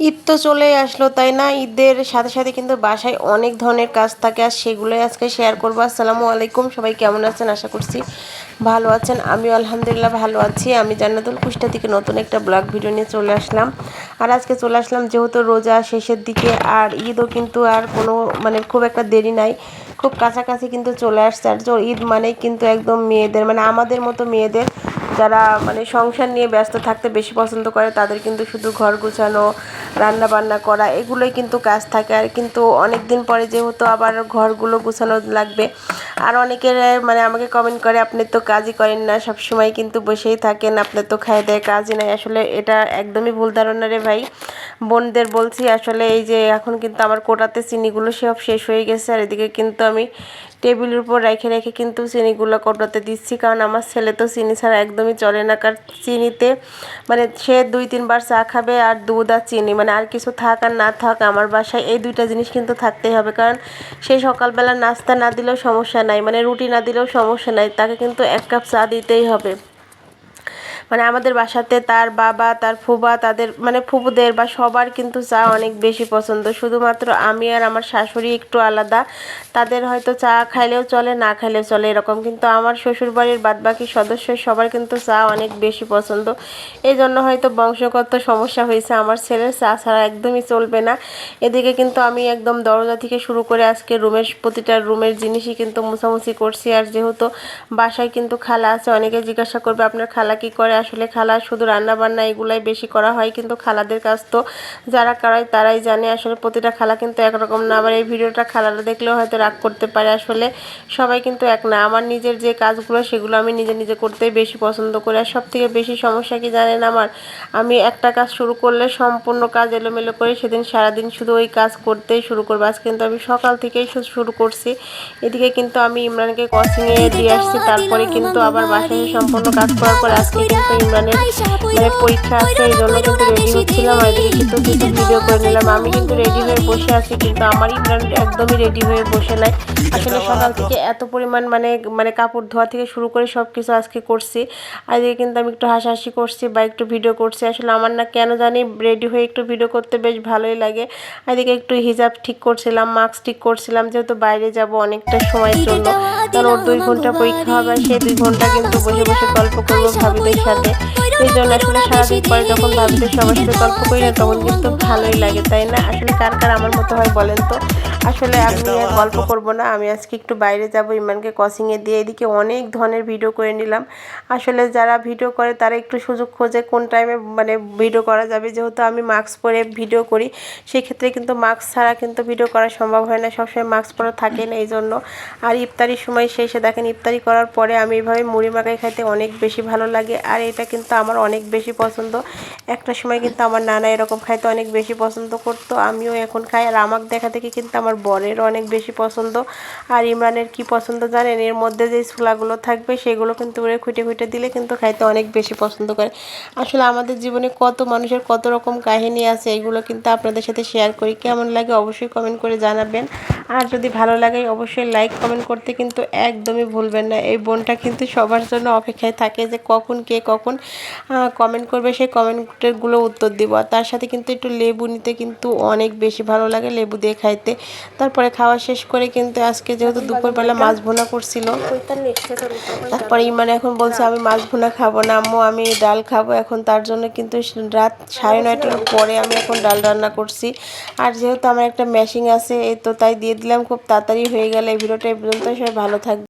ঈদ তো চলেই আসলো তাই না? ঈদের সাথে সাথে কিন্তু বাসায় অনেক ধরনের কাজ থাকে আর সেগুলোই আজকে শেয়ার করবো। আসসালামু আলাইকুম, সবাই কেমন আছেন? আশা করছি ভালো আছেন। আমিও আলহামদুলিল্লাহ ভালো আছি। আমি জান্নাতুল কুষ্টা থেকে নতুন একটা ব্লগ ভিডিও নিয়ে চলে আসলাম। আর আজকে চলে আসলাম যেহেতু রোজা শেষের দিকে আর ঈদও কিন্তু আর কোনো খুব একটা দেরি নাই, খুব কাছাকাছি কিন্তু চলে আসছে। আর ঈদ মানেই কিন্তু একদম মেয়েদের আমাদের মতো মেয়েদের যারা সংসার নিয়ে ব্যস্ত থাকতে বেশি পছন্দ করে তাদের কিন্তু শুধু ঘর গুছানো, রান্না বান্না করা এগুলোই কিন্তু কাজ থাকে। আর কিন্তু অনেক দিন পরে যেহেতু আবার ঘরগুলো গুছানো লাগবে। আর অনেকের আমাকে কমেন্ট করে আপনি তো কাজই করেন না, সবসময় কিন্তু বসেই থাকেন, আপনার তো খায় দেয় কাজই নাই। আসলে এটা একদমই ভুল ধারণা রে ভাই। বোনদের বলছি, আসলে এই যে এখন কিন্তু আমার কোটাতে চিনিগুলো সব শেষ হয়ে গেছে আর এদিকে কিন্তু আমি টেবিলের উপর রেখে রেখে কিন্তু চিনিগুলো কোটাতে দিচ্ছি, কারণ আমার ছেলে তো চিনি ছাড়া একদমই চলে না। কারণ চিনিতে সে 2-3 বার চা খাবে আর দুধ আর চিনি, আর কিছু থাক আর না থাক আমার বাসায় এই দুইটা জিনিস কিন্তু থাকতেই হবে। কারণ সে সকালবেলা নাস্তা না দিলেও সমস্যা নাই, রুটি না দিলেও সমস্যা নাই, তাকে কিন্তু 1 কাপ চা দিতেই হবে। আমাদের বাসাতে তার বাবা, তার ফুবা, তাদের ফুপুদের বা সবার কিন্তু চা অনেক বেশি পছন্দ। শুধুমাত্র আমি আর আমার শাশুড়ি একটু আলাদা, তাদের হয়তো চা খাইলেও চলে, না খাইলেও চলে এরকম। কিন্তু আমার শ্বশুরবাড়ির বাদবাকি সদস্য সবার কিন্তু চা অনেক বেশি পছন্দ। এই জন্য হয়তো বংশগত সমস্যা হয়েছে, আমার ছেলের চা ছাড়া একদমই চলবে না। এদিকে কিন্তু আমি একদম দরজা থেকে শুরু করে আজকে প্রতিটা রুমের জিনিসই কিন্তু মুছামুছি করছি। আর যেহেতু বাসায় কিন্তু খালা আছে, অনেকে জিজ্ঞাসা করবে আপনার খালা কি করে? আসলে খালা শুধু রান্না বান্না এগুলাই বেশি করা হয়, কিন্তু খালাদের কাজ তো যারা করায় তারাই জানে। আসলে প্রতিটা খালা কিন্তু একরকম না। আবার এই ভিডিওটা খালারা দেখলেও হয়তো রাগ করতে পারে, আসলে সবাই কিন্তু এক না। আমার নিজের যে কাজগুলো সেগুলো আমি নিজে নিজে করতেই বেশি পছন্দ করি। আর সব থেকে বেশি সমস্যা কি জানেন আমার? আমি একটা কাজ শুরু করলে সম্পূর্ণ কাজ এলোমেলো করে সেদিন সারাদিন শুধু ওই কাজ করতেই শুরু করবো। আজ কিন্তু আমি সকাল থেকেই শুরু করছি। এদিকে কিন্তু আমি ইমরানকে কোচিংয়ে দিয়ে আসছি, তারপরে কিন্তু আবার বাসায় সম্পূর্ণ কাজ করার পর আজকে কিন্তু ইমরানের পরীক্ষা আছে, এই জন্য কিন্তু রেডি হচ্ছিলাম। আর এদিকে কিন্তু কিছু ভিডিও করে নিলাম। আমি কিন্তু রেডি হয়ে বসে আছি, কিন্তু আমার ইমরান একদমই রেডি হয়ে বসে নাই। আসলে সকাল থেকে এত পরিমাণ কাপড় ধোয়া থেকে শুরু করে সব কিছু আজকে করছি। আর এদিকে কিন্তু আমি একটু হাসাহাসি করছি বা একটু ভিডিও করছি। আসলে আমার না কেন জানি রেডি হয়ে একটু ভিডিও করতে বেশ ভালোই লাগে। আর এদিকে একটু হিজাব ঠিক করছিলাম, মাস্ক ঠিক করছিলাম, যেহেতু বাইরে যাব অনেকটা সময়ের জন্য। কারণ ওর 2 ঘন্টা পরীক্ষা হবে আর সেই 2 ঘন্টা কিন্তু বসে বসে গল্প করবো ভাবিদের সাথে। এই জন্য আসলে সারাদিন পরে যখন ভাবিদের সবার সাথে গল্প করি না তখন কিন্তু ভালোই লাগে, তাই না? আসলে কার কার আমার মতো হয় বলেন তো? আসলে আমি আর গল্প করব না, আমি আজকে একটু বাইরে যাব ইমরানকে কোচিংয়ে দিয়ে। এদিকে অনেক ধরনের ভিডিও করে নিলাম। আসলে যারা ভিডিও করে তারা একটু সুযোগ খোঁজে কোন টাইমে ভিডিও করা যাবে। যেহেতু আমি মাস্ক পরে ভিডিও করি, সেক্ষেত্রে কিন্তু মাস্ক ছাড়া কিন্তু ভিডিও করা সম্ভব হয় না, সবসময় মাস্ক পরা থাকে না এই জন্য। আর ইফতারির সময় শেষে দেখেন, ইফতারি করার পরে আমি এইভাবে মুড়ি মাখাই খাইতে অনেক বেশি ভালো লাগে। আর এটা কিন্তু আমার অনেক বেশি পছন্দ। একটা সময় কিন্তু আমার নানা এরকম খাইতে অনেক বেশি পছন্দ করতো, আমিও এখন খাই। আর আমাকে দেখা দেখি কিন্তু আমার বরেরও অনেক বেশি পছন্দ। আর ইমরানের কি পছন্দ জানেন? এর মধ্যে যে ছোলাগুলো থাকবে সেগুলো কিন্তু ওরে খুঁটে খুঁটে দিলে কিন্তু খাইতে অনেক বেশি পছন্দ করে। আসলে আমাদের জীবনে কত মানুষের কত রকম কাহিনী আছে, এগুলো কিন্তু আপনাদের সাথে শেয়ার করি। কেমন লাগে অবশ্যই কমেন্ট করে জানাবেন। আর যদি ভালো লাগে অবশ্যই লাইক কমেন্ট করতে কিন্তু একদমই ভুলবেন না। এই বোনটা কিন্তু সবার জন্য অপেক্ষায় থাকে যে কখন কে কখন কমেন্ট করবে, সেই কমেন্টেরগুলো উত্তর দিব। আর তার সাথে কিন্তু একটু লেবু নিতে কিন্তু অনেক বেশি ভালো লাগে, লেবু দিয়ে খাইতে। তারপরে খাওয়া শেষ করে কিন্তু আজকে যেহেতু দুপুরবেলা মাছ ভুনা করছিল, তারপরে ইমান এখন বলছে আমি মাছ ভুনা খাবো না আম্মু, আমি ডাল খাবো। এখন তার জন্য কিন্তু রাত 9:30টার পরে আমি এখন ডাল রান্না করছি। আর যেহেতু আমার একটা মেশিন আছে এই তো তাই দিয়ে দিলাম, খুব তাড়াতাড়ি হয়ে গেল। এই ভিডিওটা এই পর্যন্ত, সবাই ভালো থাকবে।